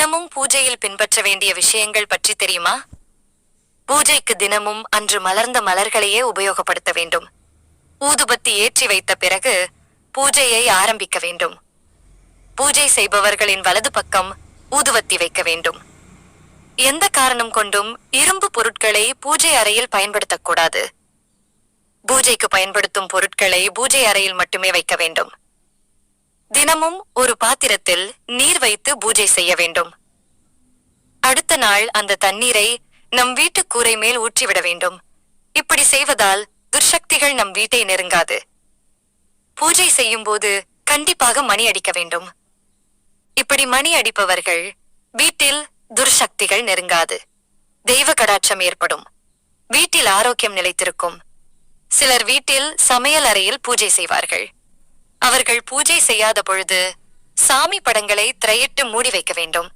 தினமும் பூஜையில் பின்பற்ற வேண்டிய விஷயங்கள் பற்றி தெரியுமா? பூஜைக்கு தினமும் அன்று மலர்ந்த மலர்களையே உபயோகப்படுத்த வேண்டும். ஊதுபத்தி ஏற்றி வைத்த பிறகு பூஜையை ஆரம்பிக்க வேண்டும். பூஜை செய்பவர்களின் வலது பக்கம் ஊதுவத்தி வைக்க வேண்டும். எந்த காரணம் கொண்டும் இரும்பு பொருட்களை பூஜை அறையில் பயன்படுத்தக்கூடாது. பூஜைக்கு பயன்படுத்தும் பொருட்களை பூஜை அறையில் மட்டுமே வைக்க வேண்டும். தினமும் ஒரு பாத்திரத்தில் நீர் வைத்து பூஜை செய்ய வேண்டும். அடுத்த நாள் அந்த தண்ணீரை நம் வீட்டு கூரை மேல் ஊற்றிவிட வேண்டும். இப்படி செய்வதால் துர்சக்திகள் நம் வீட்டை நெருங்காது. பூஜை செய்யும் போது கண்டிப்பாக மணி அடிக்க வேண்டும். இப்படி மணி அடிப்பவர்கள் வீட்டில் துர்சக்திகள் நெருங்காது. தெய்வ கடாட்சம் ஏற்படும். வீட்டில் ஆரோக்கியம் நிலைத்திருக்கும். சிலர் வீட்டில் சமையல் அறையில் பூஜை செய்வார்கள். அவர்கள் பூஜை செய்யாத பொழுது சாமி படங்களை திரையிட்டு மூடி வைக்க வேண்டும்.